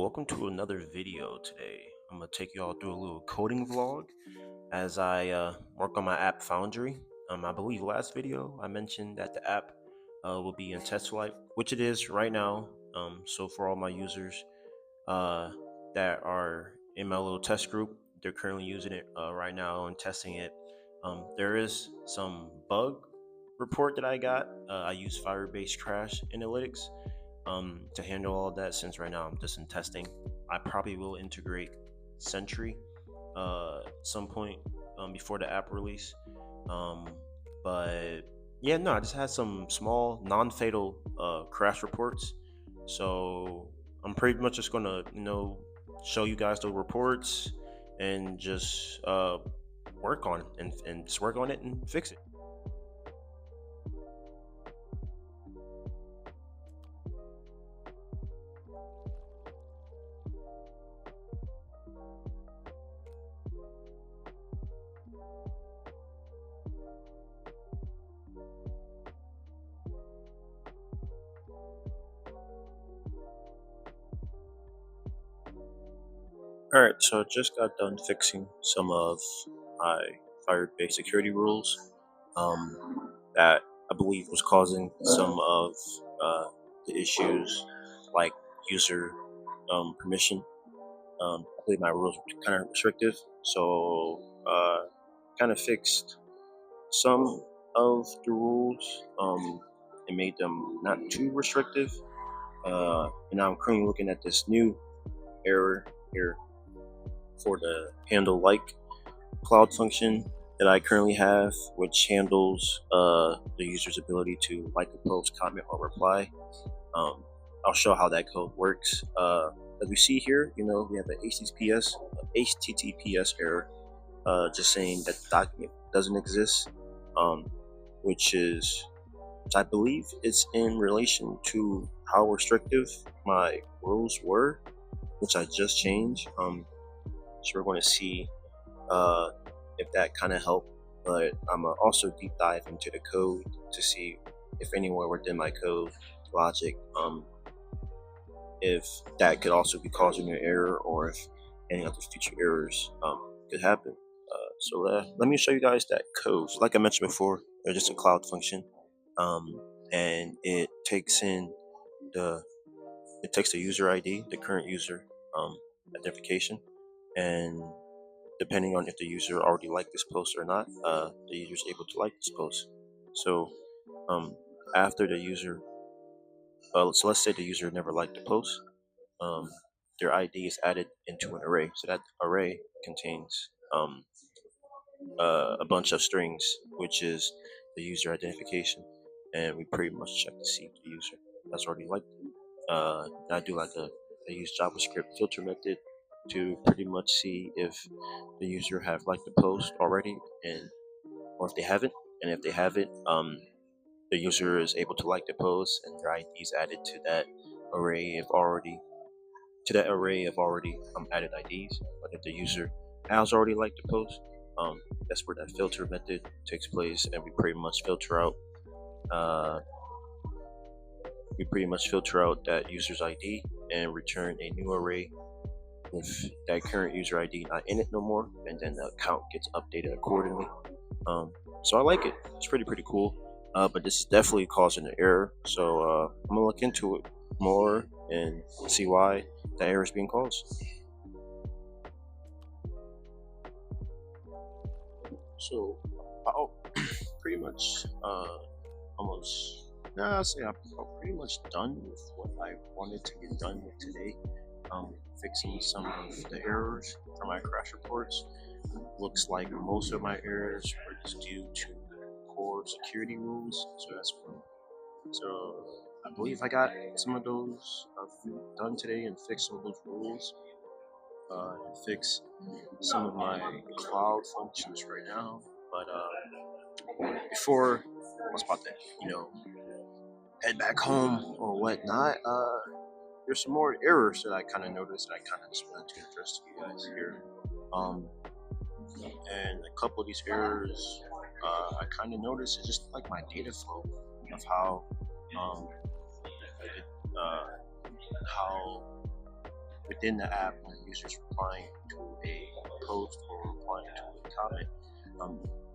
welcome to another video today. I'm gonna take you all through a little coding vlog as I work on my app Foundry. I believe last video I mentioned that the app will be in test flight, which it is right now. So for all my users uh, that are in my little test group, they're currently using it right now and testing it. There is some bug report that I got. I use Firebase Crash Analytics to handle all of that, since right now I'm just in testing. I probably will integrate Sentry some point before the app release. Um, but yeah, no, I just had some small non-fatal crash reports. So I'm pretty much just gonna show you guys the reports and just work on and just work on it and fix it. Alright, so I just got done fixing some of my Firebase security rules that I believe was causing some of the issues, like user permission. I believe my rules were kind of restrictive, so kind of fixed some of the rules and made them not too restrictive. And now I'm currently looking at this new error here for the handle like cloud function that I currently have, which handles the user's ability to like a post, comment, or reply. I'll show how that code works. As we see here, we have an HTTPS error, just saying that the document doesn't exist, which I believe it's in relation to how restrictive my rules were, which I just changed. So we're going to see if that kind of helped, but I'm gonna also deep dive into the code to see if anywhere within my code logic, if that could also be causing an error, or if any other future errors could happen. So let me show you guys that code. So like I mentioned before, it's just a cloud function, and it takes the user ID, the current user identification, and depending on if the user already liked this post or not, the user is able to like this post. So after the user, so let's say the user never liked the post, their ID is added into an array. So that array contains a bunch of strings, which is the user identification, and we pretty much check to see if the user has already liked it. I do I use JavaScript filter method to pretty much see if the user have liked the post already, or if they haven't. And if they haven't, the user is able to like the post, and their ID is added to that array of already added IDs. But if the user has already liked the post, that's where that filter method takes place, and we pretty much filter out that user's ID and return a new array with that current user ID not in it no more, and then the account gets updated accordingly. So I like it. It's pretty cool. But this is definitely causing an error, so I'm gonna look into it more and see why the error is being caused. So about pretty much almost, I'll say I'm pretty much done with what I wanted to get done with today. Fixing some of the errors from my crash reports. Looks like most of my errors were just due to core security rules, so that's fun. So I believe I got some of those done today and fixed some of those rules, and fix some of my cloud functions right now. But before I was about to, head back home or whatnot, there's some more errors that I kind of noticed that I kind of just wanted to address to you guys here. And a couple of these errors I kind of noticed is just like my data flow of how within the app when the user's replying to a post or replying to a comment.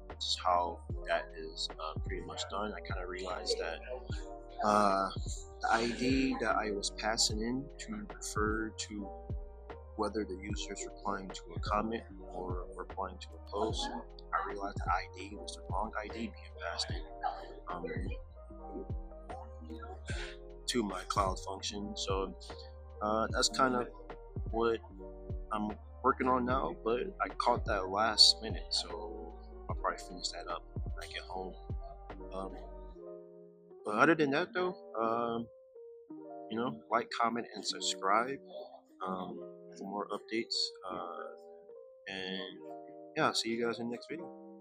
This is how that is pretty much done. I kind of realized that the ID that I was passing in to refer to whether the user is replying to a comment or replying to a post, I realized the ID was the wrong ID being passed in to my cloud function. So that's kind of what I'm working on now, but I caught that last minute, so I'll probably finish that up when I get home. Um, but other than that, though, like, comment, and subscribe for more updates. And yeah, I'll see you guys in the next video.